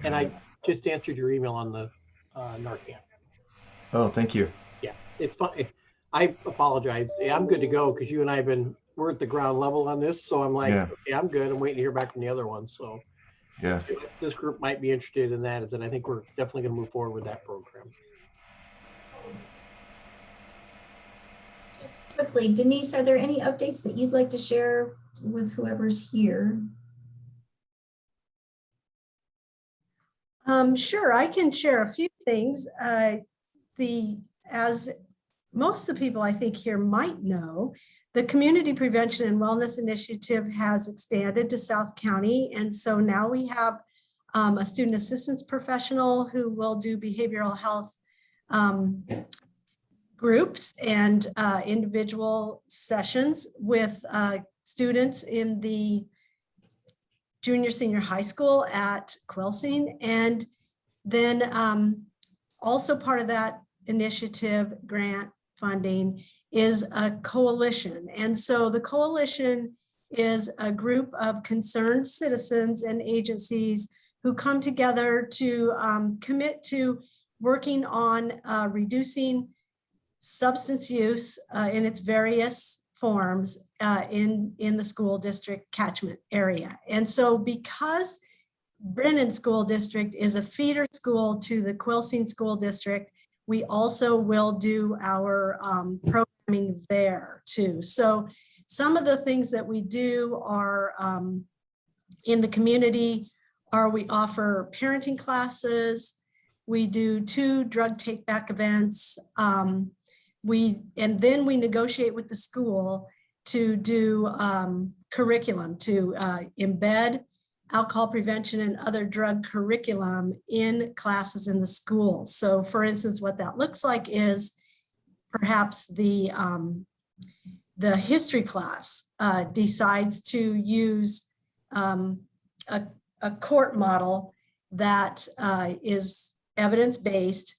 And I just answered your email on the Narcan. Oh, thank you. Yeah, it's fine. I apologize. Yeah, I'm good to go because you and I have been, we're at the ground level on this. So I'm like, Yeah, okay, I'm good. I'm waiting to hear back from the other one. So yeah. this group might be interested in that. And I think we're definitely going to move forward with that program. Just quickly, Denise, are there any updates that you'd like to share with whoever's here? Sure, I can share a few things. As most of the people I think here might know, the Community Prevention and Wellness Initiative has expanded to South County. And so now we have a student assistance professional who will do behavioral health groups and individual sessions with students in the junior, senior high school at Quilcene. And then also part of that initiative grant funding is a coalition. And so the coalition is a group of concerned citizens and agencies who come together to commit to working on reducing substance use in its various forms in the school district catchment area. And so because Brennan School District is a feeder school to the Quilcene School District, we also will do our programming there too. So some of the things that we do are in the community are we offer parenting classes, we do 2 drug take back events, and then we negotiate with the school to do curriculum to embed alcohol prevention and other drug curriculum in classes in the school. So for instance, what that looks like is perhaps the history class decides to use a court model that is evidence-based,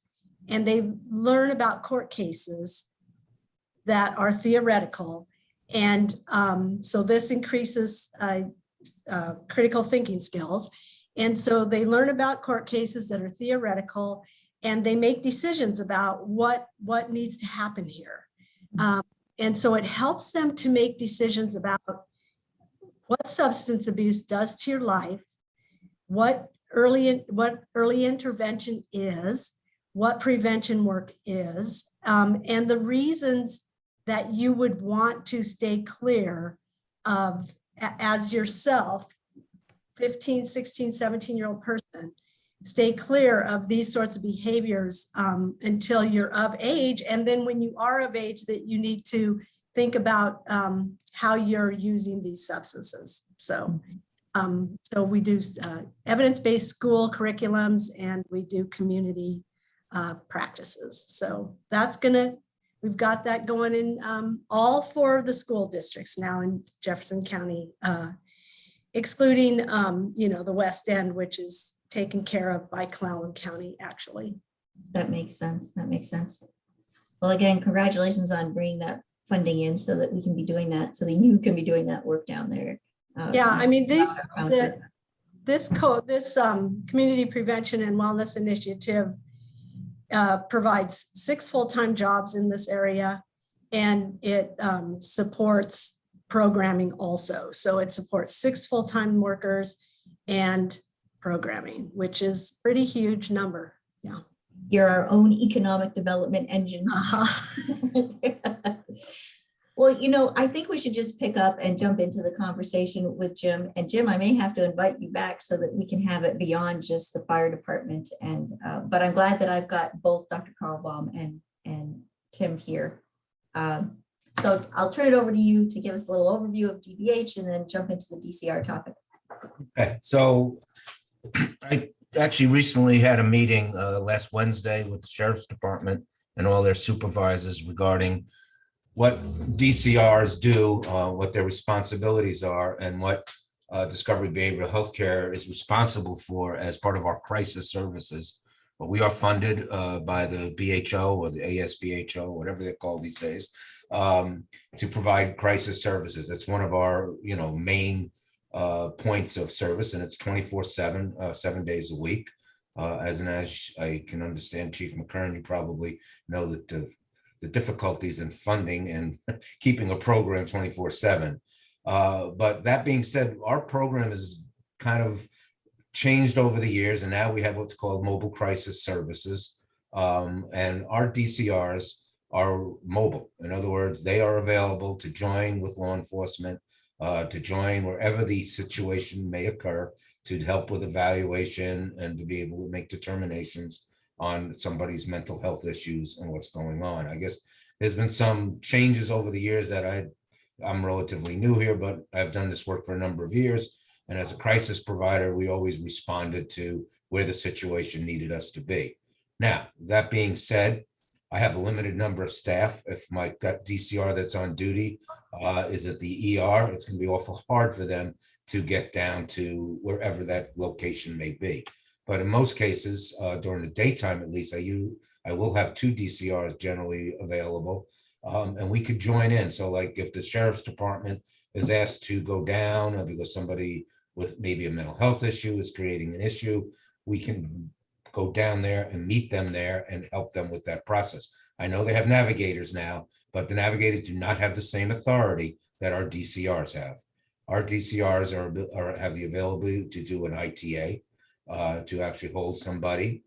and they learn about court cases that are theoretical. And so this increases critical thinking skills. And so they learn about court cases that are theoretical, and they make decisions about what needs to happen here. And so it helps them to make decisions about what substance abuse does to your life, what early intervention is, what prevention work is, and the reasons that you would want to stay clear of as yourself, 15, 16, 17-year-old person, stay clear of these sorts of behaviors until you're of age. And then when you are of age, that you need to think about how you're using these substances. So, so we do evidence-based school curriculums, and we do community practices. So that's we've got that going in all 4 of the school districts now in Jefferson County, excluding, the West End, which is taken care of by Clallam County, actually. That makes sense. That makes sense. Well, again, congratulations on bringing that funding in so that we can be doing that, so that you can be doing that work down there. Yeah, I mean, this Community Prevention and Wellness Initiative provides 6 full-time jobs in this area, and it supports programming also. So it supports 6 full-time workers and programming, which is a pretty huge number. Yeah. You're our own economic development engine. Well, I think we should just pick up and jump into the conversation with Jim. And Jim, I may have to invite you back so that we can have it beyond just the fire department. And but I'm glad that I've got both Dr. Carlbom and Tim here. So I'll turn it over to you to give us a little overview of DBH and then jump into the DCR topic. Okay, so I actually recently had a meeting last Wednesday with the Sheriff's Department and all their supervisors regarding what DCRs do, what their responsibilities are, and what Discovery Behavioral Healthcare is responsible for as part of our crisis services. But we are funded by the BHO or the ASBHO, whatever they're called these days, to provide crisis services. It's one of our, main points of service, and it's 24/7, 7 days a week. As I can understand, Chief McKern, you probably know that the difficulties in funding and keeping a program 24/7. But that being said, our program is kind of changed over the years, and now we have what's called mobile crisis services. And our DCRs are mobile. In other words, they are available to join with law enforcement, to join wherever the situation may occur, to help with evaluation and to be able to make determinations on somebody's mental health issues and what's going on. I guess there's been some changes over the years that I'm relatively new here, but I've done this work for a number of years. And as a crisis provider, we always responded to where the situation needed us to be. Now, that being said, I have a limited number of staff. If my DCR that's on duty is at the ER, it's going to be awful hard for them to get down to wherever that location may be. But in most cases, during the daytime, at least, I will have 2 DCRs generally available, and we could join in. So like if the sheriff's department is asked to go down because somebody with maybe a mental health issue is creating an issue, we can go down there and meet them there and help them with that process. I know they have navigators now, but the navigators do not have the same authority that our DCRs have. Our DCRs have the availability to do an ITA, to actually hold somebody,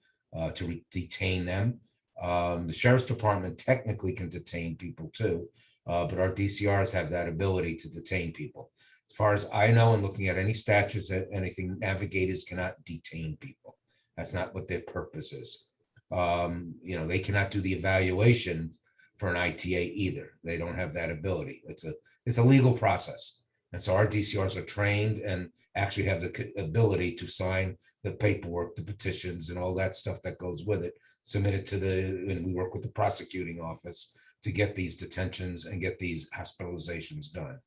to detain them. The sheriff's department technically can detain people too, but our DCRs have that ability to detain people. As far as I know, and looking at any statutes, anything, navigators cannot detain people. That's not what their purpose is. They cannot do the evaluation for an ITA either. They don't have that ability. It's a legal process. And so our DCRs are trained and actually have the ability to sign the paperwork, the petitions, and all that stuff that goes with it, submit it and we work with the prosecuting office to get these detentions and get these hospitalizations done.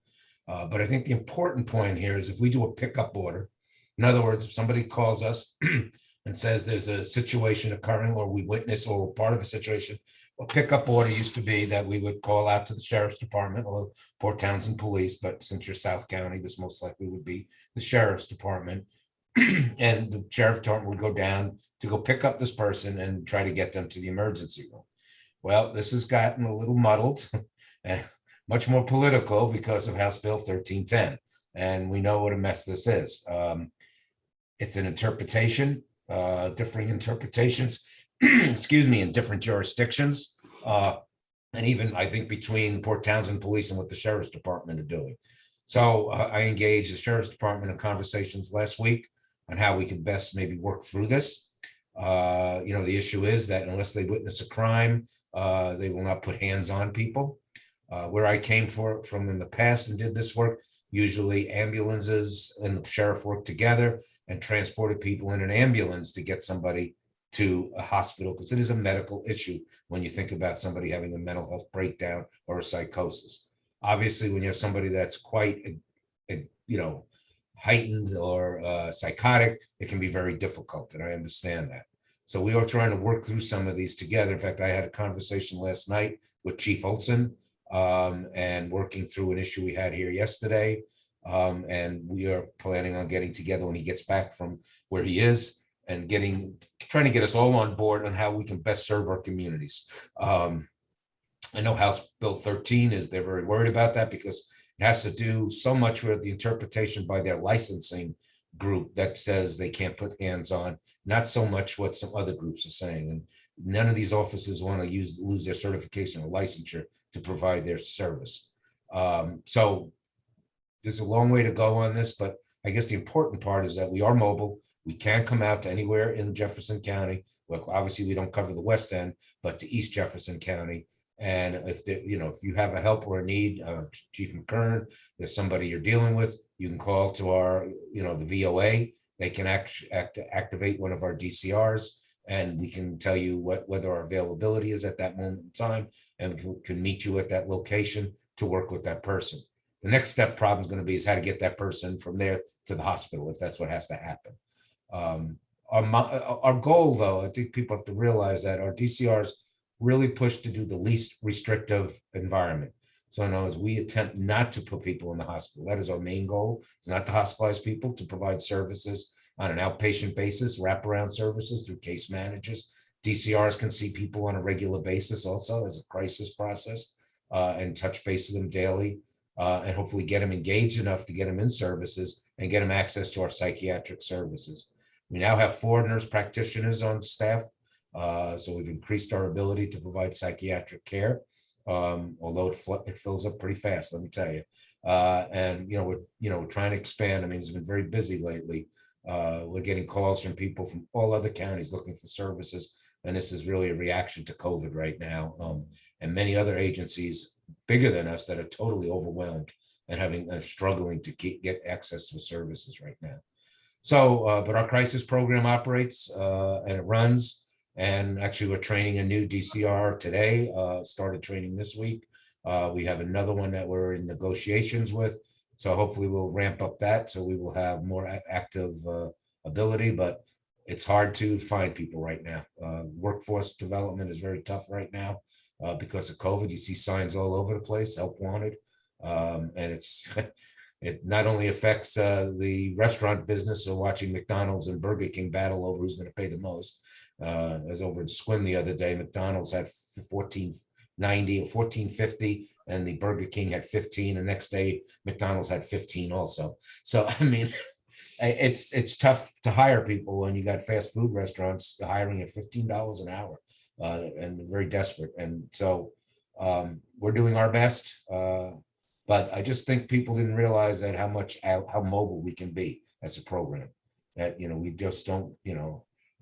But I think the important point here is if we do a pickup order, in other words, if somebody calls us and says there's a situation occurring or we witness or part of a situation, a pickup order used to be that we would call out to the sheriff's department or Port Townsend Police, but since you're South County, this most likely would be the sheriff's department. And the sheriff's department would go down to go pick up this person and try to get them to the emergency room. Well, this has gotten a little muddled and much more political because of House Bill 1310. And we know what a mess this is. It's an interpretation, differing interpretations, excuse me, in different jurisdictions. And even I think between Port Townsend Police and what the Sheriff's Department are doing. So I engaged the Sheriff's Department in conversations last week on how we could best maybe work through this. The issue is that unless they witness a crime, they will not put hands on people. Where I came from in the past and did this work, usually ambulances and the sheriff worked together and transported people in an ambulance to get somebody to a hospital, because it is a medical issue when you think about somebody having a mental health breakdown or a psychosis. Obviously, when you have somebody that's quite, heightened or psychotic, it can be very difficult, and I understand that. So we are trying to work through some of these together. In fact, I had a conversation last night with Chief Olson, and working through an issue we had here yesterday. And we are planning on getting together when he gets back from where he is and trying to get us all on board on how we can best serve our communities. I know House Bill 13 they're very worried about that because it has to do so much with the interpretation by their licensing group that says they can't put hands on, not so much what some other groups are saying. And none of these officers want to lose their certification or licensure to provide their service. So there's a long way to go on this, but I guess the important part is that we are mobile. We can come out to anywhere in Jefferson County. Well, obviously we don't cover the West End, but to East Jefferson County. And if you have a help or a need, Chief McKern, there's somebody you're dealing with, you can call to our, the VOA. They can activate one of our DCRs, and we can tell you whether our availability is at that moment in time, and can meet you at that location to work with that person. The next step problem is going to be is how to get that person from there to the hospital, if that's what has to happen. Our goal, though, I think people have to realize that our DCRs really push to do the least restrictive environment. So in other words, we attempt not to put people in the hospital. That is our main goal. It's not to hospitalize people, to provide services on an outpatient basis, wraparound services through case managers. DCRs can see people on a regular basis also as a crisis process and touch base with them daily and hopefully get them engaged enough to get them in services and get them access to our psychiatric services. We now have 4 nurse practitioners on staff. So we've increased our ability to provide psychiatric care, although it fills up pretty fast, let me tell you. And we're trying to expand. I mean, it's been very busy lately. We're getting calls from people from all other counties looking for services, and this is really a reaction to COVID right now. And many other agencies bigger than us that are totally overwhelmed and struggling to get access to services right now. So, but our crisis program operates and it runs. And actually, we're training a new DCR today, started training this week. We have another one that we're in negotiations with. So hopefully we'll ramp up that. So we will have more active ability, but it's hard to find people right now. Workforce development is very tough right now because of COVID. You see signs all over the place, help wanted. And it not only affects the restaurant business of watching McDonald's and Burger King battle over who's going to pay the most. I was over in Swin the other day. McDonald's had $14.90 or $14.50, and the Burger King had 15. The next day, McDonald's had 15 also. So I mean, it's tough to hire people when you got fast food restaurants hiring at $15 an hour, and they're very desperate. And so we're doing our best. But I just think people didn't realize that how mobile we can be as a program. That we just don't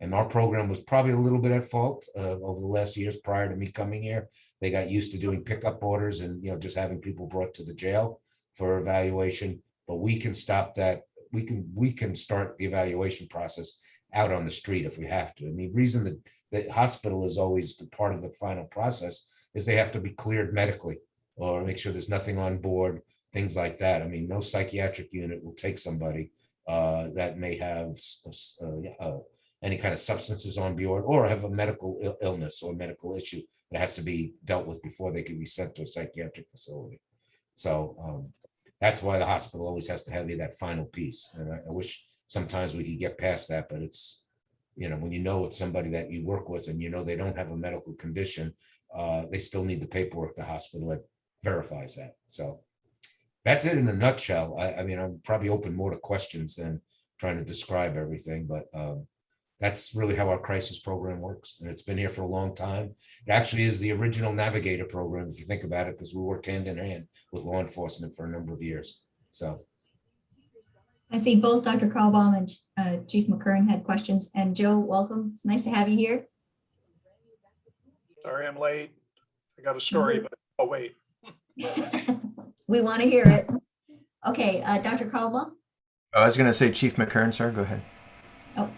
and our program was probably a little bit at fault over the last years prior to me coming here. They got used to doing pickup orders and just having people brought to the jail for evaluation. But we can stop that. We can start the evaluation process out on the street if we have to. And the reason that the hospital is always part of the final process is they have to be cleared medically, or make sure there's nothing on board, things like that. I mean, no psychiatric unit will take somebody that may have any kind of substances on board or have a medical illness or medical issue that has to be dealt with before they can be sent to a psychiatric facility. So that's why the hospital always has to have that final piece. And I wish sometimes we could get past that, but it's, when it's somebody that you work with and they don't have a medical condition, they still need the paperwork, the hospital that verifies that. So that's it in a nutshell. I mean, I'm probably open more to questions than trying to describe everything, but that's really how our crisis program works. And it's been here for a long time. It actually is the original Navigator program, if you think about it, because we worked hand in hand with law enforcement for a number of years. So I see both Dr. Carlbom and Chief McKern had questions. And Joe, welcome. It's nice to have you here. Sorry, I'm late. I got a story, but I'll wait. We want to hear it. Okay, Dr. Carlbom. I was going to say Chief McKern, sir. Go ahead. Oh.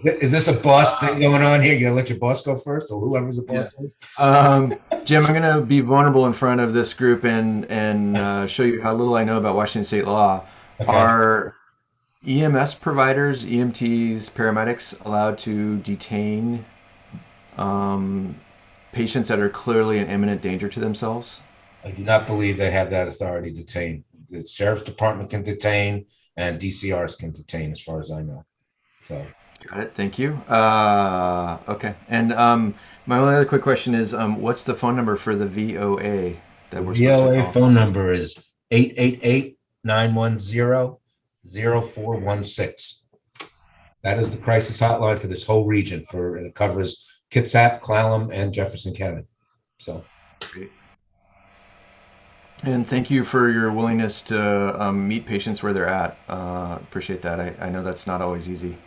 Is this a boss thing going on here? You gotta let your boss go first, or whoever's the boss is? Jim, I'm going to be vulnerable in front of this group and show you how little I know about Washington state law. Okay. Are EMS providers, EMTs, paramedics allowed to detain patients that are clearly in imminent danger to themselves? I do not believe they have that authority to detain. The sheriff's department can detain, and DCRs can detain, as far as I know. So. Got it. Thank you. Okay. And my only other quick question is, what's the phone number for the VOA that we're supposed to call? Phone number is 888-910-0416. That is the crisis hotline for this whole region. It covers Kitsap, Clallam, and Jefferson County. So. Great. And thank you for your willingness to meet patients where they're at. Appreciate that. I know that's not always easy.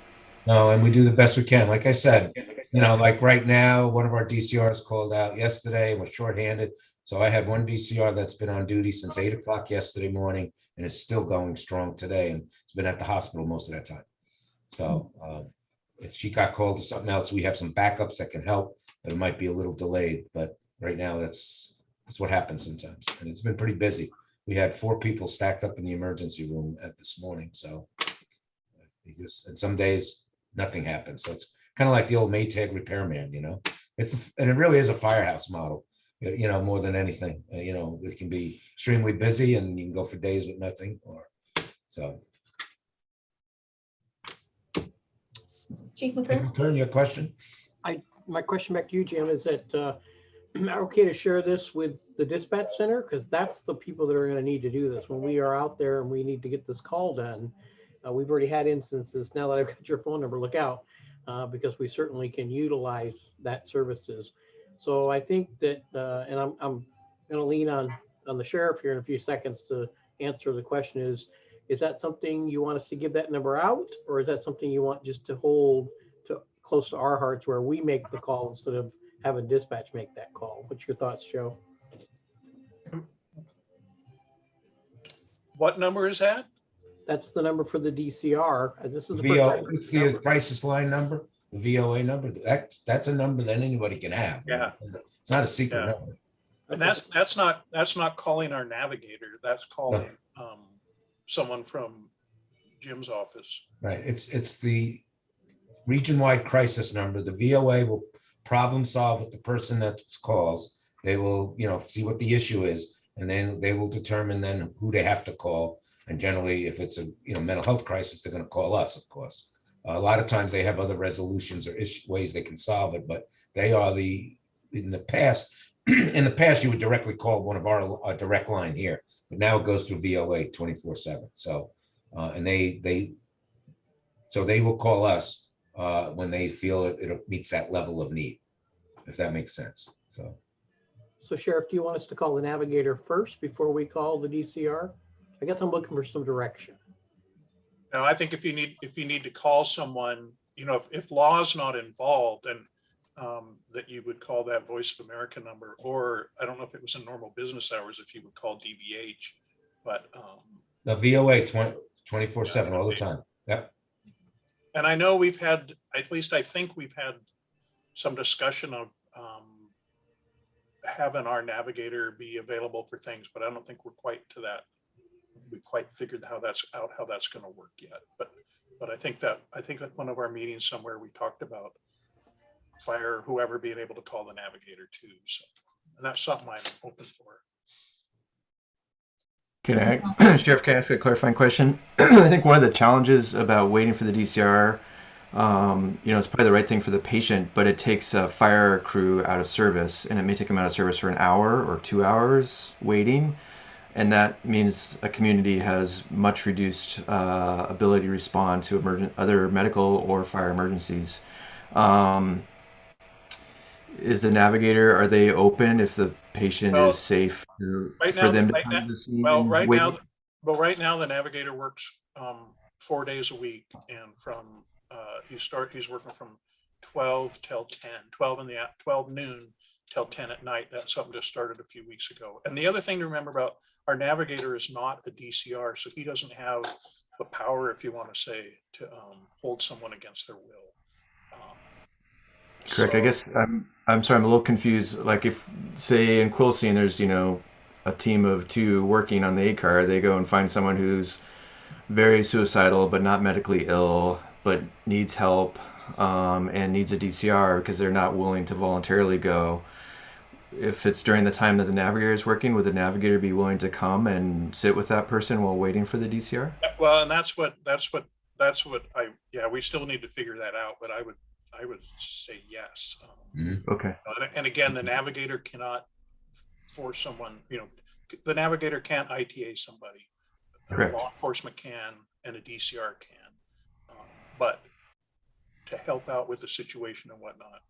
No, and we do the best we can. Like I said, like right now, one of our DCRs called out yesterday and was shorthanded. So I had one DCR that's been on duty since 8 o'clock yesterday morning and is still going strong today. And it's been at the hospital most of that time. So if she got called to something else, we have some backups that can help. It might be a little delayed, but right now that's what happens sometimes. And it's been pretty busy. We had 4 people stacked up in the emergency room this morning. So and some days nothing happens. So it's kind of like the old Maytag repairman, and it really is a firehouse model. more than anything. It can be extremely busy and you can go for days with nothing so. Chief McClure? Turn your question. My question back to you, Jim, is that okay to share this with the dispatch center? Because that's the people that are going to need to do this when we are out there and we need to get this call done. We've already had instances. Now that I've got your phone number, look out, because we certainly can utilize that services. So I think that, and I'm going to lean on the sheriff here in a few seconds to answer the question is that something you want us to give that number out, or is that something you want just to hold to close to our hearts where we make the call instead of having dispatch make that call? What's your thoughts, Joe? What number is that? That's the number for the DCR. This is the It's the crisis line number, the VOA number. That's a number that anybody can have. Yeah. It's not a secret Yeah. number. And that's not calling our navigator. That's calling someone from Jim's office. Right. It's the region-wide crisis number. The VOA will problem solve with the person that calls. They will, see what the issue is, and then they will determine then who they have to call. And generally, if it's a mental health crisis, they're going to call us, of course. A lot of times they have other resolutions or ways they can solve it, but they are in the past, you would directly call one of our direct line here, but now it goes through VOA 24/7. So, and they will call us when they feel it meets that level of need, if that makes sense. So Sheriff, do you want us to call the navigator first before we call the DCR? I guess I'm looking for some direction. No, I think if you need to call someone, if law is not involved, and that you would call that Voice of America number, or I don't know if it was in normal business hours, if you would call DBH, but the VOA 24/7 all the time. Yep. And I know we've had, at least I think we've had some discussion of having our navigator be available for things, but I don't think we're quite to that. We quite figured how that's going to work yet. But I think at one of our meetings somewhere we talked about fire, whoever being able to call the navigator too. So, and that's something I'm open for. Sheriff, can I ask a clarifying question? I think one of the challenges about waiting for the DCR, it's probably the right thing for the patient, but it takes a fire crew out of service, and it may take them out of service for an hour or 2 hours waiting. And that means a community has much reduced ability to respond to other medical or fire emergencies. Is the navigator, are they open if the patient is safe for them to come to the scene? Well, right now the navigator works 4 days a week, and from he's working from 12 till 10, 12 noon till 10 at night. That's something just started a few weeks ago. And the other thing to remember about our navigator is not a DCR, so he doesn't have the power, if you want to say, to hold someone against their will. Correct. So, I guess I'm sorry, I'm a little confused. Like if, say, in Quilcene, there's a team of 2 working on the aid car, they go and find someone who's very suicidal but not medically ill, but needs help and needs a DCR because they're not willing to voluntarily go. If it's during the time that the navigator is working, would the navigator be willing to come and sit with that person while waiting for the DCR? Well, and that's what we still need to figure that out, but I would say yes. Okay. And again, the navigator cannot force someone, the navigator can't ITA somebody. Correct. Law enforcement can, and a DCR can, but to help out with the situation and whatnot.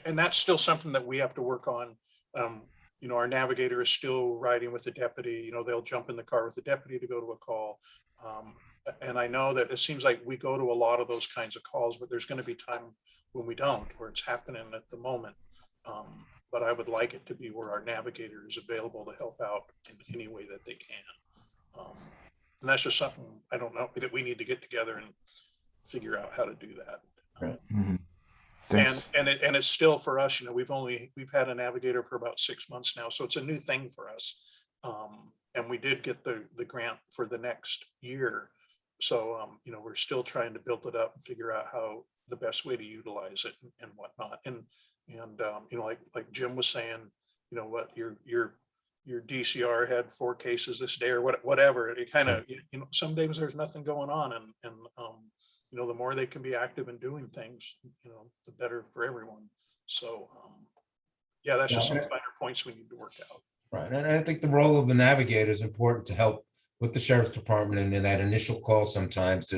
And that's still something that we have to work on. Our navigator is still riding with the deputy. They'll jump in the car with the deputy to go to a call. And I know that it seems like we go to a lot of those kinds of calls, but there's going to be time when we don't, where it's happening at the moment. But I would like it to be where our navigator is available to help out in any way that they can. And that's just something, I don't know, that we need to get together and figure out how to do that. Right. And it's still for us, we've had a navigator for about 6 months now, so it's a new thing for us. And we did get the grant for the next year. you know, we're still trying to build it up and figure out how the best way to utilize it and whatnot. And you know, like Jim was saying, you know, what your DCR had 4 cases this day or whatever. It kind of, you know, some days there's nothing going on, and you know, the more they can be active in doing things, you know, the better for everyone. So yeah, that's just some finer points we need to work out. Right, and I think the role of the navigator is important to help with the sheriff's department and in that initial call sometimes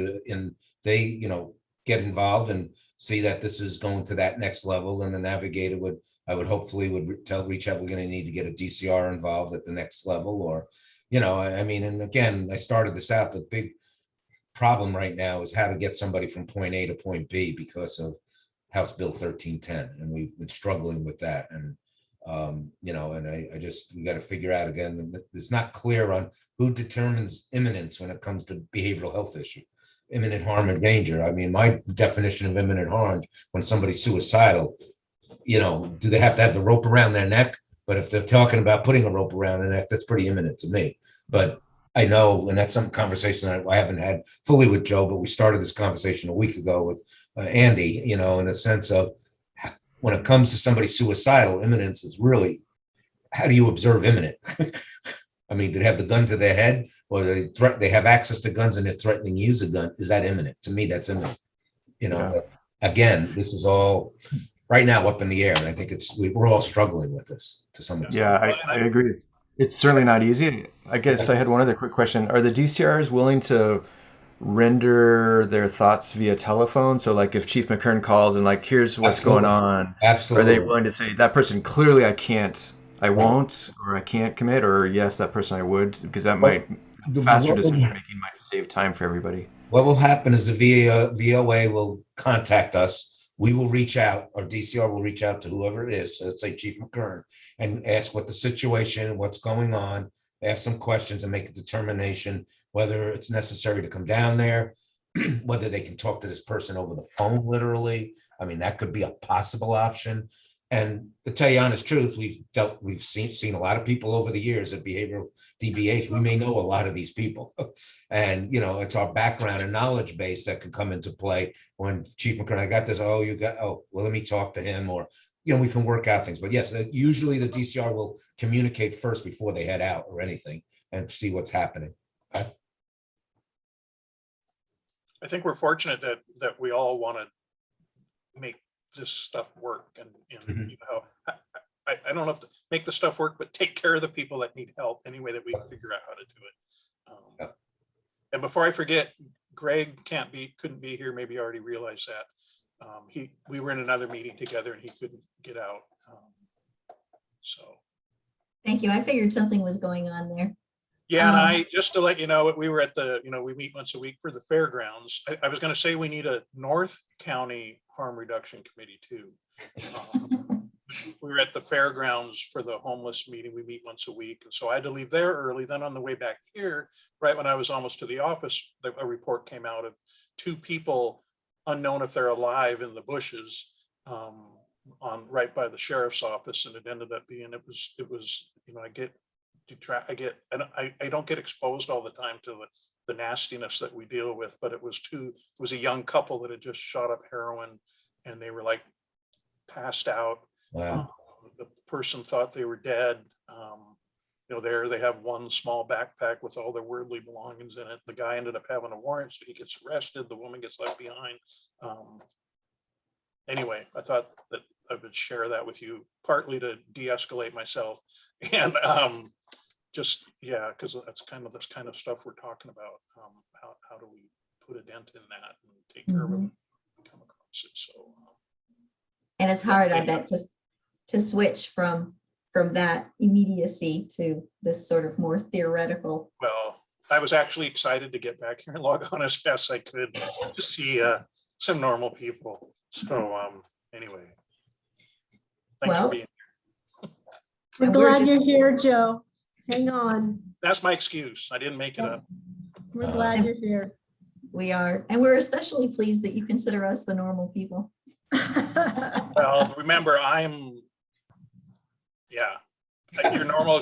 they, you know, get involved and see that this is going to that next level, and the navigator hopefully reach out, we're going to need to get a DCR involved at the next level, or, you know, I mean, and again, I started this out, the big problem right now is how to get somebody from point A to point B because of House Bill 1310, and we've been struggling with that. And you know, and we got to figure out again, it's not clear on who determines imminence when it comes to behavioral health issue, imminent harm or danger. I mean, my definition of imminent harm, when somebody's suicidal, you know, do they have to have the rope around their neck? But if they're talking about putting a rope around their neck, that's pretty imminent to me. But I know, and that's some conversation that I haven't had fully with Joe, but we started this conversation a week ago with Andy, you know, in the sense of, when it comes to somebody suicidal, imminence is really, how do you observe imminent? I mean, do they have the gun to their head, or they have access to guns and they're threatening to use a gun? Is that imminent? To me, that's imminent. You know, but again, this is all right now up in the air, and I think we're all struggling with this to some extent. Yeah, I agree. It's certainly not easy. I guess I had one other quick question. Are the DCRs willing to render their thoughts via telephone? So like if Chief McKern calls and like, here's what's Absolutely. going on. Absolutely. Are they willing to say that person clearly I won't, or I can't commit, or yes, that person I would, because that might faster decision making might save time for everybody. What will happen is the VOA will contact us. We will reach out, or DCR will reach out to whoever it is, so let's say Chief McKern, and ask what the situation, what's going on, ask some questions and make a determination whether it's necessary to come down there, whether they can talk to this person over the phone, literally. I mean, that could be a possible option. And to tell you honest truth, we've seen a lot of people over the years at behavioral DBH. We may know a lot of these people, and you know, it's our background and knowledge base that could come into play when Chief McKern, I got this. Oh, well, let me talk to him, or you know, we can work out things. But yes, usually the DCR will communicate first before they head out or anything, and see what's happening. Okay? I think we're fortunate that we all want to make this stuff work, and you know, I don't know if to make the stuff work, but take care of the people that need help any way that we can figure out how to do it. And before I forget, Greg couldn't be here. Maybe you already realized that. We were in another meeting together and he couldn't get out. So. Thank you. I figured something was going on there. Yeah, and just to let you know, we were at we meet once a week for the fairgrounds. I was going to say we need a North County Harm Reduction Committee too. We were at the fairgrounds for the homeless meeting. We meet once a week. And so I had to leave there early. Then on the way back here, right when I was almost to the office, a report came out of 2 people unknown if they're alive in the bushes right by the sheriff's office. And it ended up being, it was, you know, I don't get exposed all the time to the nastiness that we deal with, but it was a young couple that had just shot up heroin and they were like passed out. Wow. The person thought they were dead. You know, there they have one small backpack with all their worldly belongings in it. The guy ended up having a warrant, so he gets arrested. The woman gets left behind. Anyway, I thought that I would share that with you, partly to de-escalate myself, and just because that's kind of this kind of stuff we're talking about. How do we put a dent in that and take care of it when we come across it? So, and it's hard, I bet, to switch from that immediacy to this sort of more theoretical. Well, I was actually excited to get back here and log on as fast as I could to see some normal people. So anyway, thanks for being here. We're glad you're here, Joe. Hang on. That's my excuse. I didn't make it up. We're glad you're here. We are, and we're especially pleased that you consider us the normal people. Well, remember, you're normal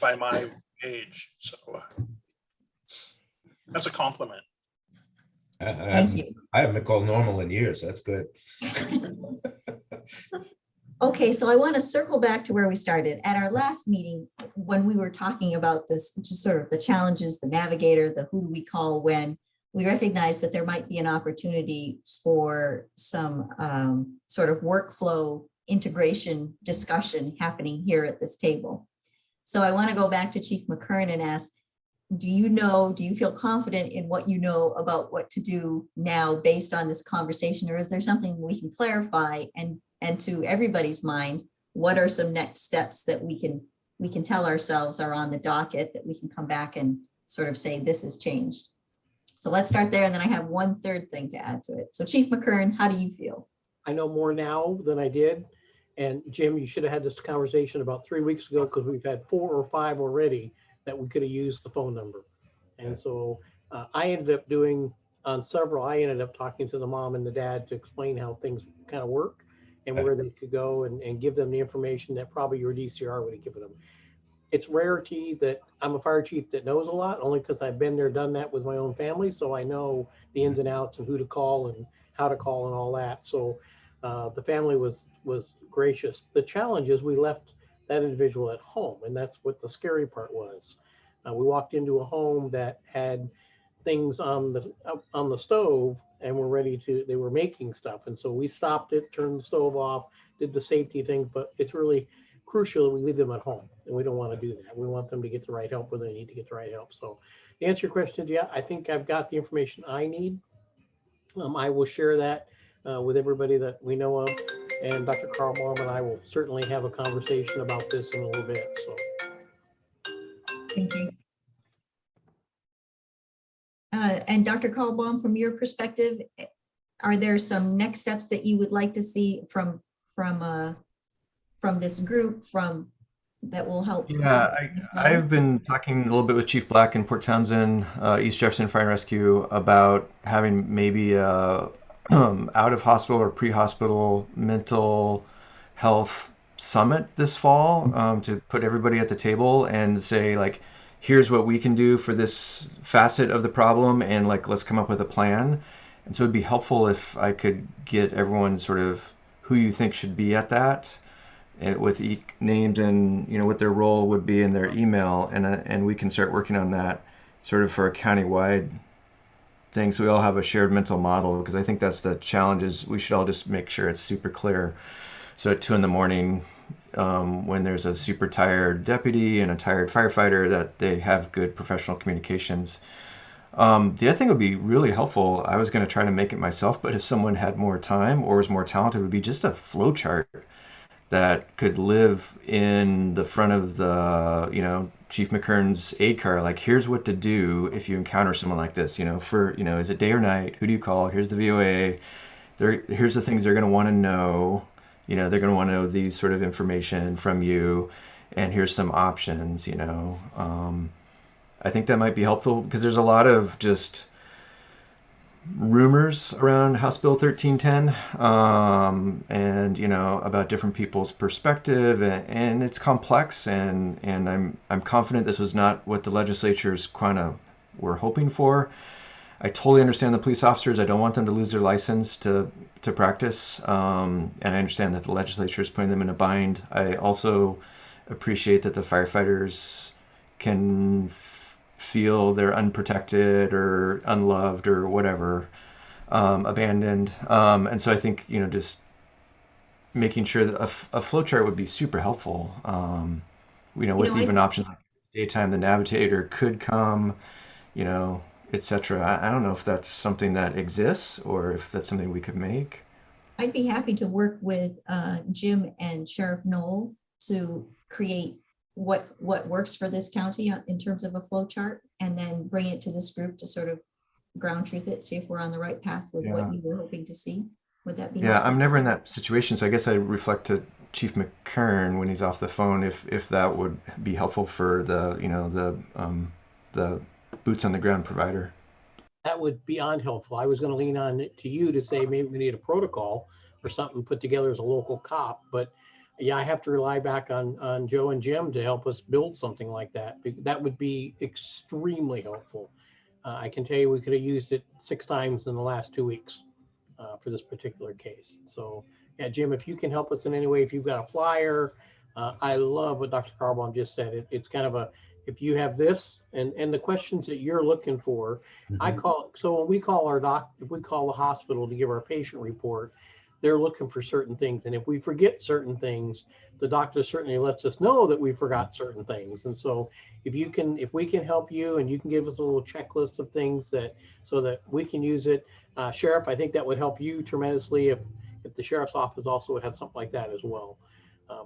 by my age, so that's a compliment. Thank you. I haven't been called normal in years. That's good. Okay, so I want to circle back to where we started. At our last meeting, when we were talking about this, just sort of the challenges, the navigator, the who do we call when, we recognized that there might be an opportunity for some sort of workflow integration discussion happening here at this table. So I want to go back to Chief McKern and ask, do you feel confident in what you know about what to do now based on this conversation, or is there something we can clarify? And to everybody's mind, what are some next steps that we can tell ourselves are on the docket that we can come back and sort of say this has changed? So let's start there, and then I have one third thing to add to it. So Chief McKern, how do you feel? I know more now than I did. And Jim, you should have had this conversation about 3 weeks ago, because we've had 4 or 5 already that we could have used the phone number. And so I ended up doing on several, I ended up talking to the mom and the dad to explain how things kind of work and where they could go and give them the information that probably your DCR would have given them. It's rarity that I'm a fire chief that knows a lot, only because I've been there, done that with my own family. So I know the ins and outs and who to call and how to call and all that. So the family was gracious. The challenge is we left that individual at home, and that's what the scary part was. We walked into a home that had things on the stove, and they were making stuff. And so we stopped it, turned the stove off, did the safety thing, but it's really crucial that we leave them at home, and we don't want to do that. We want them to get the right help when they need to get the right help. So to answer your question, yeah, I think I've got the information I need. I will share that with everybody that we know of, and Dr. Carlbom and I will certainly have a conversation about this in a little bit. So Thank you. And Dr. Carlbom, from your perspective, are there some next steps that you would like to see from this group that will help? Yeah, I've been talking a little bit with Chief Black in Port Townsend, East Jefferson Fire and Rescue, about having maybe a out of hospital or pre-hospital mental health summit this fall, to put everybody at the table and say, like, here's what we can do for this facet of the problem, and like, let's come up with a plan. And so it'd be helpful if I could get everyone sort of who you think should be at that, with names and what their role would be in their email, and we can start working on that sort of for a countywide thing, so we all have a shared mental model, because I think that's the challenge. Is we should all just make sure it's super clear. So at 2 a.m, when there's a super tired deputy and a tired firefighter, that they have good professional communications. The other thing would be really helpful, I was going to try to make it myself, but if someone had more time or was more talented, would be just a flow chart that could live in the front of the, Chief McKern's aid car. Like, here's what to do if you encounter someone like this, is it day or night? Who do you call? Here's the VOA. Here's the things they're going to want to know. They're going to want to know these sort of information from you, and here's some options, I think that might be helpful, because there's a lot of just rumors around House Bill 1310, and about different people's perspective, and it's complex, and I'm confident this was not what the legislatures kind of were hoping for. I totally understand the police officers. I don't want them to lose their license to practice, and I understand that the legislature is putting them in a bind. I also appreciate that the firefighters can feel they're unprotected or unloved or whatever, abandoned, and so I think just making sure that a flow chart would be super helpful, with even options like daytime the navigator could come, etc. I don't know if that's something that exists or if that's something we could make. I'd be happy to work with Jim and Sheriff Nole to create what works for this county in terms of a flow chart, and then bring it to this group to sort of ground truth it, see if we're on the right path with what you were hoping to see. Would that be helpful? I'm never in that situation, so I guess I reflect to Chief McKern when he's off the phone if that would be helpful for the boots on the ground provider. that would be beyond helpful. I was going to lean on it to you to say maybe we need a protocol or something put together as a local cop, but yeah, I have to rely back on Joe and Jim to help us build something like that. That would be extremely helpful. I can tell you we could have used it 6 times in the last 2 weeks for this particular case. So yeah, Jim, if you can help us in any way, if you've got a flyer, I love what Dr. Carlbom just said. It's kind of a, if you have this and the questions that you're looking for, I call, so when we call our if we call the hospital to give our patient report, they're looking for certain things. And if we forget certain things, the doctor certainly lets us know that we forgot certain things. And so if we can help you and you can give us a little checklist of things that, so that we can use it. Sheriff, I think that would help you tremendously if the sheriff's office also would have something like that as well.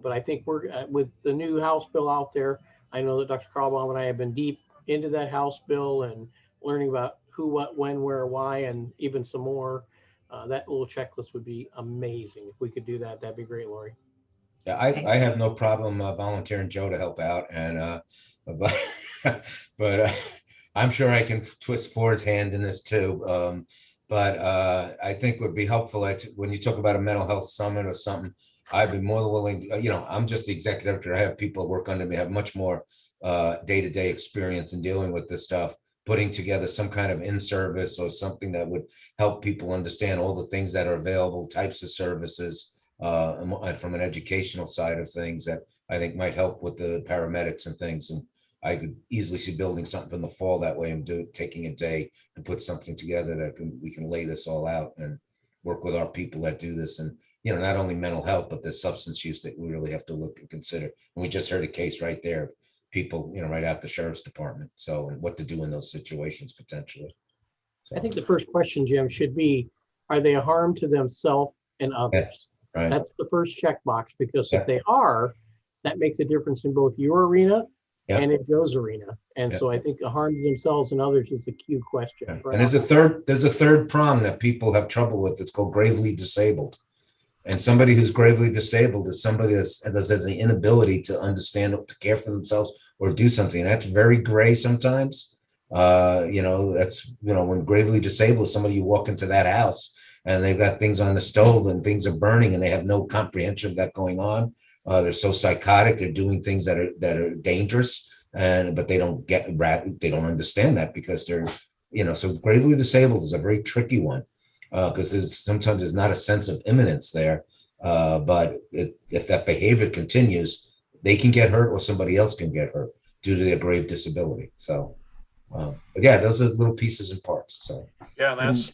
But I think we're with the new House bill out there. I know that Dr. Carlbom and I have been deep into that House bill and learning about who, what, when, where, why, and even some more. That little checklist would be amazing. If we could do that, that'd be great, Lori. Yeah, I have no problem volunteering Joe to help out, and but I'm sure I can twist Ford's hand in this too. But I think would be helpful when you talk about a mental health summit or something. I'd be more than willing. I'm just the executive director. I have people work under me, have much more day-to-day experience in dealing with this stuff. Putting together some kind of in-service or something that would help people understand all the things that are available, types of services. From an educational side of things that I think might help with the paramedics and things. And I could easily see building something in the fall that way and taking a day and put something together that we can lay this all out and work with our people that do this. And, not only mental health, but the substance use that we really have to look and consider. And we just heard a case right there of people, right out the sheriff's department. So, and what to do in those situations potentially. So, I think the first question, Jim, should be, are they a harm to themselves and others? right. That's the first checkbox, because Yeah. if they are, that makes a difference in both your arena Yeah. and in Joe's arena. And Yeah. so I think a harm to themselves and others is the key question. Yeah. Right. And there's a third prong that people have trouble with. It's called gravely disabled. And somebody who's gravely disabled is somebody that has the inability to understand, to care for themselves or do something. And that's very gray sometimes. That's, when gravely disabled is somebody, you walk into that house and they've got things on the stove and things are burning and they have no comprehension of that going on. They're so psychotic. They're doing things that are dangerous, but they don't understand that because they're, so gravely disabled is a very tricky one. Because sometimes there's not a sense of imminence there, but if that behavior continues, they can get hurt or somebody else can get hurt due to their grave disability. So, yeah, those are little pieces and parts. So, yeah, that's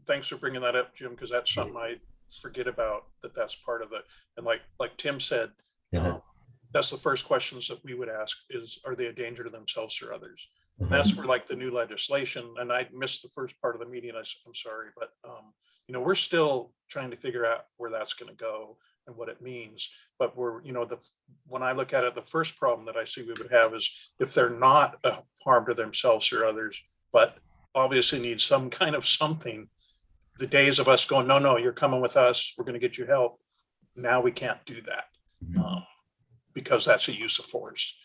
thanks for bringing that up, Jim, because that's something I forget about. That's part of it. And like Tim said, that's the first questions that we would ask is, are they a danger to themselves or others? And that's where the new legislation, and I missed the first part of the meeting. I'm sorry, but we're still trying to figure out where that's going to go and what it means. But we're, when I look at it, the first problem that I see we would have is if they're not a harm to themselves or others, but obviously need some kind of something. The days of us going, no, you're coming with us, we're going to get you help. Now we can't do that because that's a use of force.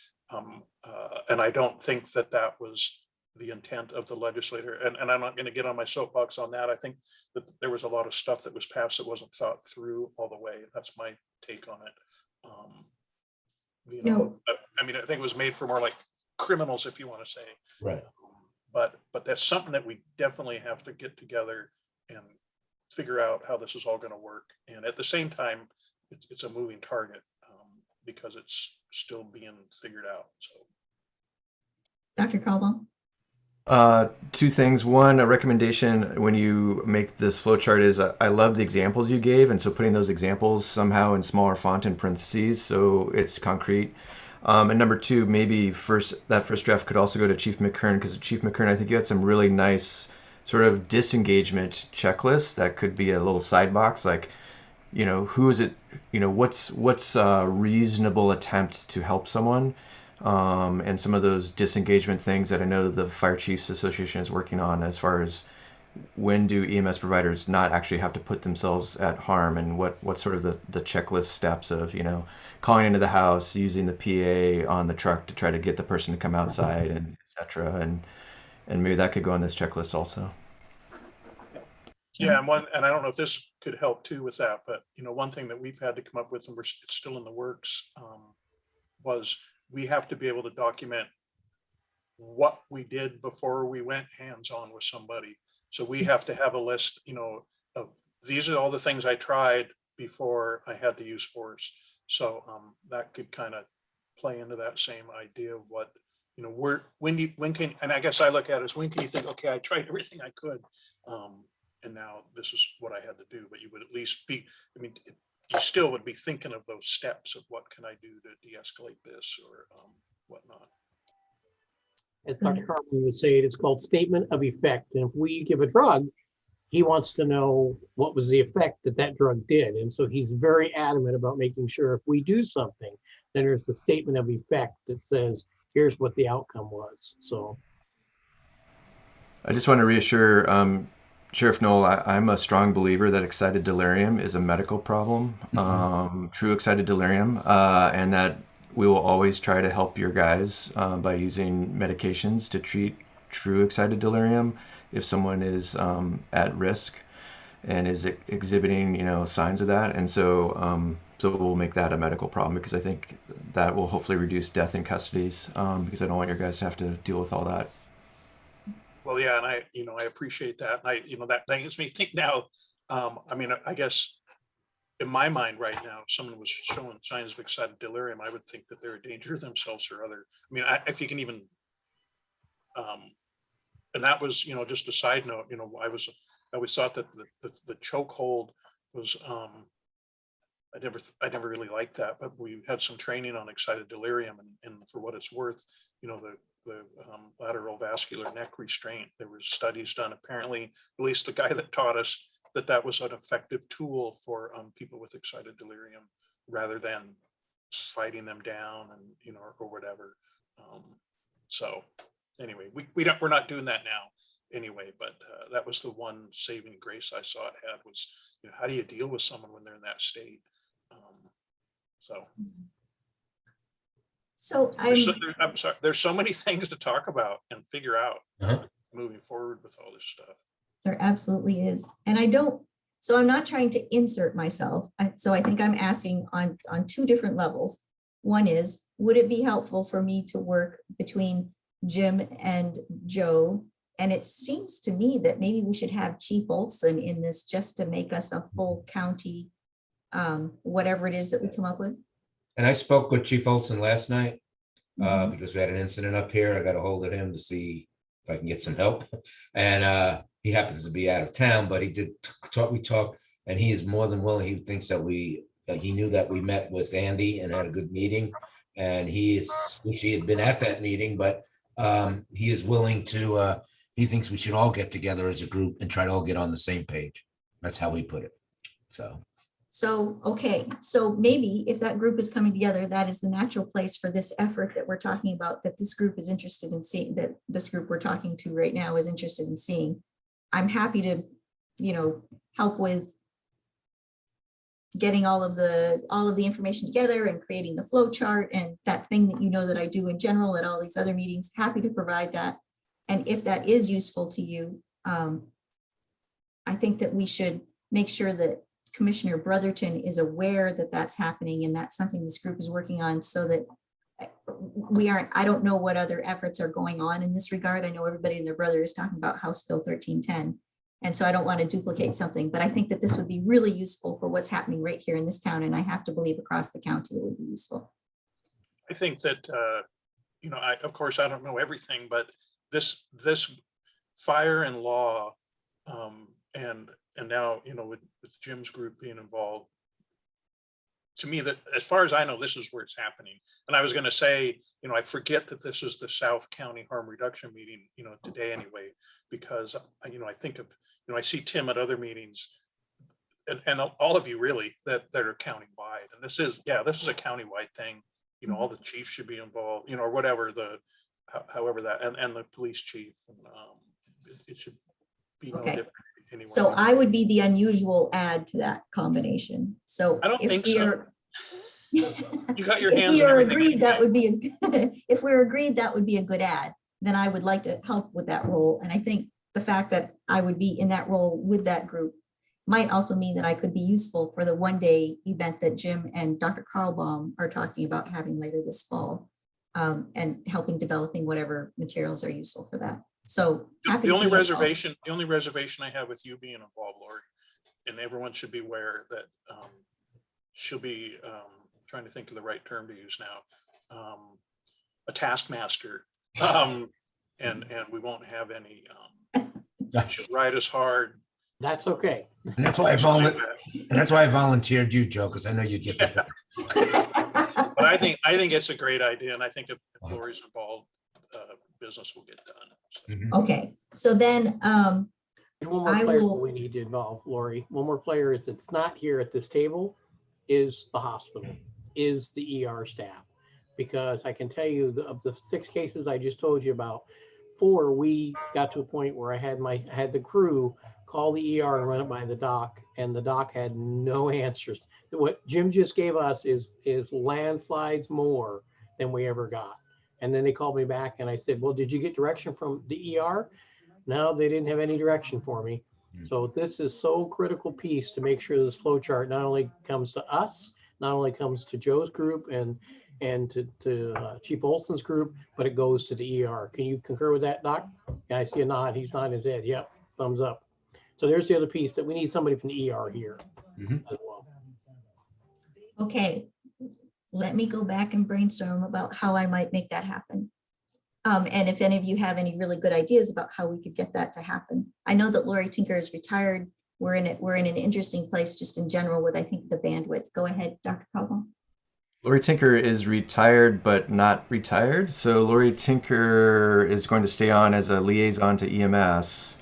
And I don't think that was the intent of the legislator. And I'm not going to get on my soapbox on that. I think that there was a lot of stuff that was passed that wasn't thought through all the way. That's my take on it. I think it was made for more like criminals, if you want to say. Right. But that's something that we definitely have to get together and figure out how this is all going to work. And at the same time, it's a moving target because it's still being figured out. So, Dr. Carlbom? Two things. One, a recommendation when you make this flowchart is I love the examples you gave, and so putting those examples somehow in smaller font in parentheses so it's concrete. And number two, maybe that first draft could also go to Chief McKern, because Chief McKern, I think you had some really nice sort of disengagement checklists that could be a little side box, like, who is it, what's a reasonable attempt to help someone, and some of those disengagement things that I know the Fire Chiefs Association is working on, as far as when do EMS providers not actually have to put themselves at harm, and what sort of the checklist steps of, calling into the house, using the PA on the truck to try to get the person to come outside, and etc. And maybe that could go on this checklist also. Yeah, and I don't know if this could help too with that, but one thing that we've had to come up with, and it's still in the works, was we have to be able to document what we did before we went hands-on with somebody. So we have to have a list, you know, of these are all the things I tried before I had to use force. So that could kind of play into that same idea of what, you know, when can, and I guess I look at it as when can you think, okay, I tried everything I could. And now this is what I had to do, but you would at least be, I mean, you still would be thinking of those steps of what can I do to de-escalate this or whatnot. As Dr. Carlbom would say, it's called statement of effect. And if we give a drug, he wants to know what was the effect that that drug did. And so he's very adamant about making sure if we do something, then there's the statement of effect that says, here's what the outcome was. So I just want to reassure Sheriff Nole, I'm a strong believer that excited delirium is a medical problem, true excited delirium, and that we will always try to help your guys by using medications to treat true excited delirium if someone is at risk and is exhibiting, you know, signs of that. And so, so we'll make that a medical problem because I think that will hopefully reduce death in custodies because I don't want your guys to have to deal with all that. Well, yeah, and I, you know, I appreciate that. And I, you know, that makes me think now, I mean, I guess in my mind right now, if someone was showing signs of excited delirium, I would think that they're a danger to themselves or other. I mean, if you can even, and that was, you know, just a side note, you know, I always thought that the chokehold was, I never really liked that, but we had some training on excited delirium, and for what it's worth, you know, the lateral vascular neck restraint, there were studies done, apparently, at least the guy that taught us, that was an effective tool for people with excited delirium rather than fighting them down and, you know, or whatever. So anyway, we're not doing that now anyway, but that was the one saving grace I saw it had was, you know, how do you deal with someone when they're in that state? So I'm sorry, there's so many things to talk about and figure out moving forward with all this stuff. There absolutely is. And so I'm not trying to insert myself. So I think I'm asking on two different levels. One is, would it be helpful for me to work between Jim and Joe? And it seems to me that maybe we should have Chief Olson in this just to make us a full county, whatever it is that we come up with. And I spoke with Chief Olson last night because we had an incident up here. I got a hold of him to see if I can get some help. And he happens to be out of town, but he did talk. We talked, and he is more than willing. He thinks that he knew that we met with Andy and had a good meeting, and wish he had been at that meeting, but he is willing to. He thinks we should all get together as a group and try to all get on the same page. That's how we put it. So, okay. So maybe if that group is coming together, that is the natural place for this effort that we're talking about, that this group is interested in seeing, that this group we're talking to right now is interested in seeing. I'm happy to, you know, help with getting all of the information together and creating the flow chart and that thing that, you know, that I do in general at all these other meetings. Happy to provide that. And if that is useful to you, I think that we should make sure that Commissioner Brotherton is aware that that's happening and that's something this group is working on, so that I don't know what other efforts are going on in this regard. I know everybody and their brother is talking about House Bill 1310. And so I don't want to duplicate something, but I think that this would be really useful for what's happening right here in this town. And I have to believe across the county it would be useful. I think that, you know, of course, I don't know everything, but this fire and law and now, you know, with Jim's group being involved, to me, that as far as I know, this is where it's happening. And I was going to say, you know, I forget that this is the South County Harm Reduction meeting, you know, today anyway, because, you know, I think of, you know, I see Tim at other meetings and all of you really that are countywide. And this is a countywide thing. You know, all the chiefs should be involved, you know, or whatever however that, and the police chief. And, it should be no different. Anyway. So I would be the unusual add to that combination. So I don't think so. You got your hands. If we are agreed, that would be if we're agreed that would be a good add, then I would like to help with that role. And I think the fact that I would be in that role with that group might also mean that I could be useful for the one-day event that Jim and Dr. Carlbom are talking about having later this fall. and helping developing whatever materials are useful for that. So happy The to only be involved. reservation I have with you being involved, Lori, and everyone should be aware that she'll be trying to think of the right term to use now, a taskmaster, and we won't have any. She'll ride us hard. That's okay. And that's why I volunteered you, Joe, because I know you'd get that. But I think it's a great idea, and I think if Lori's involved, business will get done. So. Okay, so then And one more I player will- we need to involve, Lori. One more player is that's not here at this table is the hospital, is the ER staff. Because I can tell you of the 6 cases I just told you about, 4, we got to a point where I had the crew call the ER and run it by the doc, and the doc had no answers. What Jim just gave us is landslides more than we ever got. And then they called me back and I said, well, did you get direction from the ER? No, they didn't have any direction for me. So this is so critical piece to make sure this flow chart not only comes to us, not only comes to Joe's group and to Chief Olson's group, but it goes to the ER. Can you concur with that, Doc? Yeah, I see a nod. He's nodding his head. Yep, thumbs up. So there's the other piece that we need somebody from the ER here as well. okay, let me go back and brainstorm about how I might make that happen. And if any of you have any really good ideas about how we could get that to happen. I know that Lori Tinker is retired. We're in an interesting place just in general with, I think, the bandwidth. Go ahead, Dr. Carlbom. Lori Tinker is retired, but not retired. So Lori Tinker is going to stay on as a liaison to EMS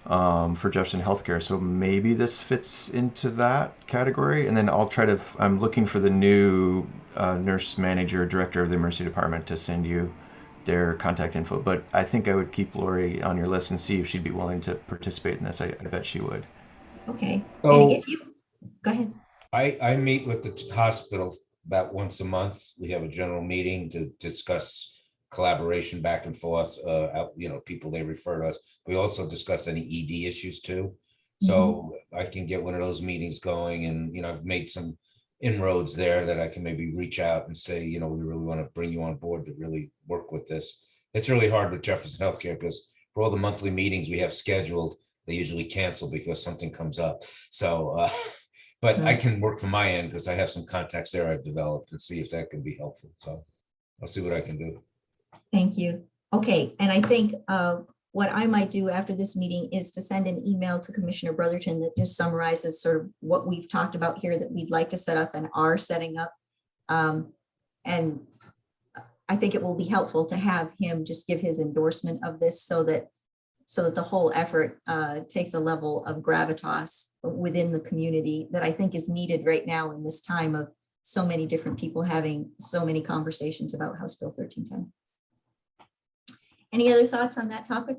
for Jefferson Healthcare. So maybe this fits into that category. And then I'm looking for the new nurse manager, director of the emergency department to send you their contact info. But I think I would keep Lori on your list and see if she'd be willing to participate in this. I bet she would. Okay. So- And if you, go ahead. I meet with the hospital about once a month. We have a general meeting to discuss collaboration back and forth, people they refer to us. We also discuss any ED issues too. So I can get one of those meetings going, and, I've made some inroads there that I can maybe reach out and say, we really want to bring you on board to really work with this. It's really hard with Jefferson Healthcare because for all the monthly meetings we have scheduled, they usually cancel because something comes up. So, but I can work from my end because I have some contacts there I've developed and see if that can be helpful. So I'll see what I can do. Thank you. Okay, and I think what I might do after this meeting is to send an email to Commissioner Brotherton that just summarizes sort of what we've talked about here that we'd like to set up and are setting up. And I think it will be helpful to have him just give his endorsement of this so that the whole effort takes a level of gravitas within the community that I think is needed right now in this time of so many different people having so many conversations about House Bill 1310. Any other thoughts on that topic?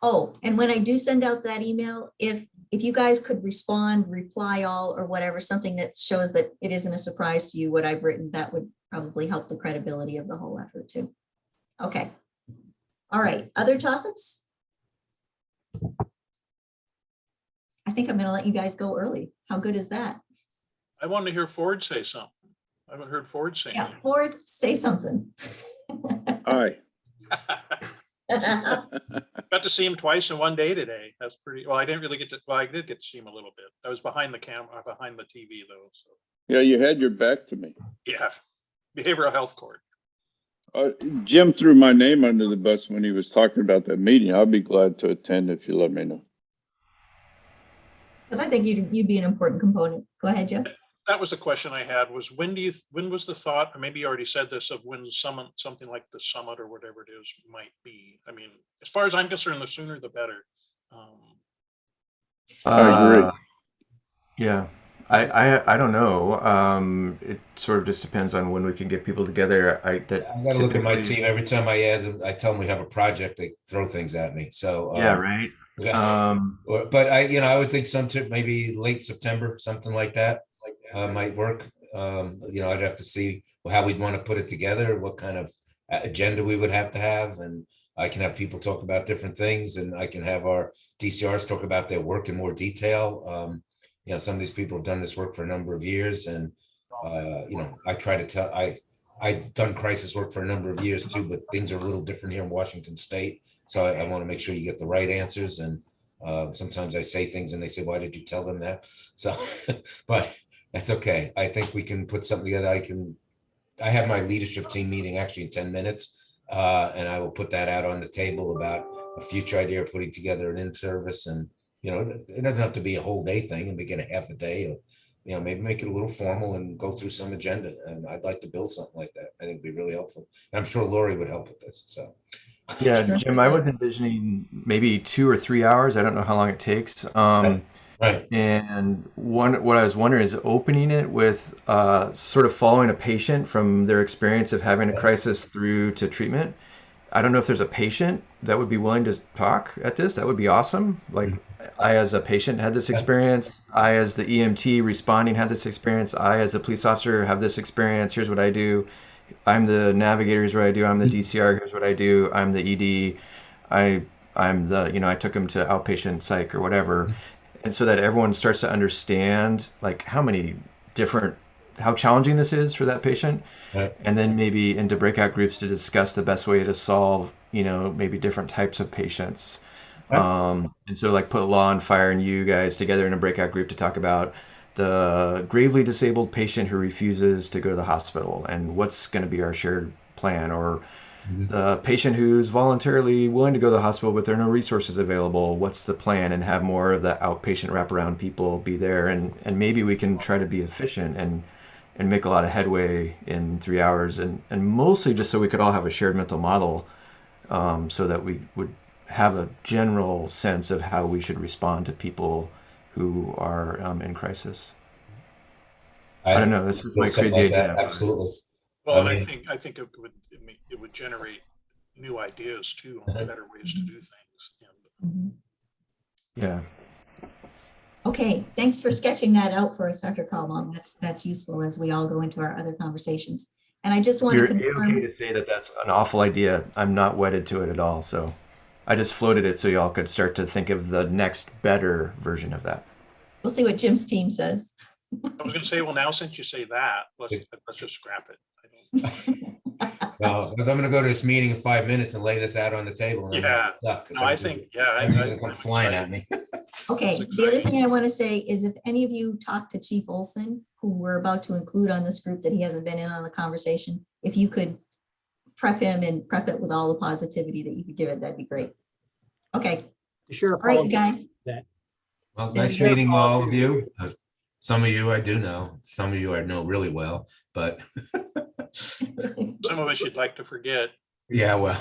Oh, and when I do send out that email, if you guys could reply all or whatever, something that shows that it isn't a surprise to you what I've written, that would probably help the credibility of the whole effort too. Okay. All right, other topics? I think I'm going to let you guys go early. How good is that? I want to hear Ford say something. I haven't heard Ford say Yeah, anything. Ford, say something. Hi. Got to see him twice in one day today. That's pretty, well, I didn't really get to, well, I did get to see him a little bit. I was behind the camera, behind the TV though. So Yeah, you had your back to me. yeah, behavioral health court. Jim threw my name under the bus when he was talking about that meeting. I'll be glad to attend if you let me know. Because I think you'd be an important component. Go ahead, Jeff. That was a question I had was when was the thought, or maybe you already said this, of when something like the summit or whatever it is might be? I mean, as far as I'm concerned, the sooner the better. I agree. Yeah, I don't know. It sort of just depends on when we can get people together. I gotta look at my team. Every time I tell them we have a project, they throw things at me. So Yeah, right. But I would think maybe late September, something like that might work. I'd have to see how we'd want to put it together, what kind of agenda we would have to have, and I can have people talk about different things, and I can have our DCRs talk about their work in more detail. Some of these people have done this work for a number of years, and I try to tell I've done crisis work for a number of years too, but things are a little different here in Washington State. So I want to make sure you get the right answers. And sometimes I say things and they say, why did you tell them that? So, but that's okay. I think we can put something together. I have my leadership team meeting actually in 10 minutes. And I will put that out on the table about a future idea of putting together an in-service. And, you know, it doesn't have to be a whole day thing, and make it a half a day, or, you know, maybe make it a little formal and go through some agenda. And I'd like to build something like that. I think it'd be really helpful. And I'm sure Lori would help with this. So. Yeah, Sure. Jim, I was envisioning maybe 2 or 3 hours. I don't know how long it takes. Right. And what I was wondering is opening it with sort of following a patient from their experience of having a crisis through to treatment. I don't know if there's a patient that would be willing to talk at this. That would be awesome. Like I, as a patient, had this experience. I, as the EMT responding, had this experience. I, as a police officer, have this experience. Here's what I do. I'm the navigator. Here's what I do. I'm the DCR. Here's what I do. I'm the ED. I'm the, I took him to outpatient psych or whatever. And so that everyone starts to understand like how challenging this is for that patient. Right. And then maybe into breakout groups to discuss the best way to solve, maybe different types of patients. Right. And so like put Law and Fire and you guys together in a breakout group to talk about the gravely disabled patient who refuses to go to the hospital and what's going to be our shared plan, or the patient who's voluntarily willing to go to the hospital but there are no resources available, what's the plan, and have more of the outpatient wraparound people be there, and maybe we can try to be efficient and make a lot of headway in 3 hours, and mostly just so we could all have a shared mental model, so that we would have a general sense of how we should respond to people who are in crisis. I don't know. This is my crazy idea. Absolutely. Well, I think it would generate new ideas too, on better ways to do things. And, Yeah. Okay, thanks for sketching that out for us, Dr. Carlbom. That's useful as we all go into our other conversations. And I just want to You're confirm. okay to say that that's an awful idea. I'm not wedded to it at all. So I just floated it so y'all could start to think of the next better version of that. We'll see what Jim's team says. I was going to say, well, now since you say that, let's just scrap it. No, because I'm going to go to this meeting in 5 minutes and lay this out on the table. And Yeah. no, I think, I'm going to come flying at me. Okay, the other thing I want to say is if any of you talk to Chief Olson, who we're about to include on this group that he hasn't been in on the conversation, if you could prep him and prep it with all the positivity that you could give it, that'd be great. Okay. Sure. All right, you guys. Well, nice meeting all of you. Some of you I do know. Some of you I know really well, but some of us you'd like to forget. Yeah, well.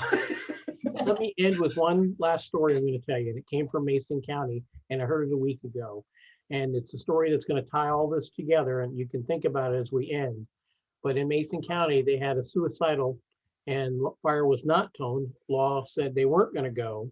Let me end with one last story I'm going to tell you. And it came from Mason County, and I heard it a week ago. And it's a story that's going to tie all this together, and you can think about it as we end. But in Mason County, they had a suicidal, and fire was not toned. Law said they weren't going to go.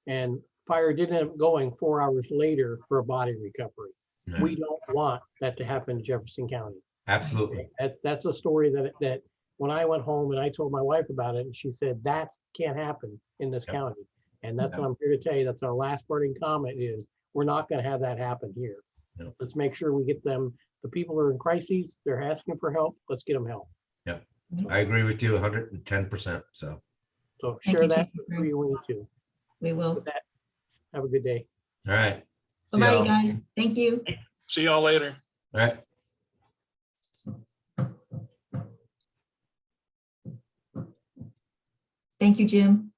And fire did end up going 4 hours later for a body recovery. No. We don't want that to happen in Jefferson County. Absolutely. That's a story that when I went home and I told my wife about it, and she said, that can't happen in this county. And that's what I'm here to tell you. That's our last parting comment is we're not going to have that happen here. No. Let's make sure we get them, the people who are in crises, they're asking for help. Let's get them help. Yeah, I agree with you 110%. So So Thank share you, that Chief. with who you need to. We will. With that, have a good day. all right. See Bye-bye, y'all. guys. Thank you. See y'all later. All right. Thank you, Jim.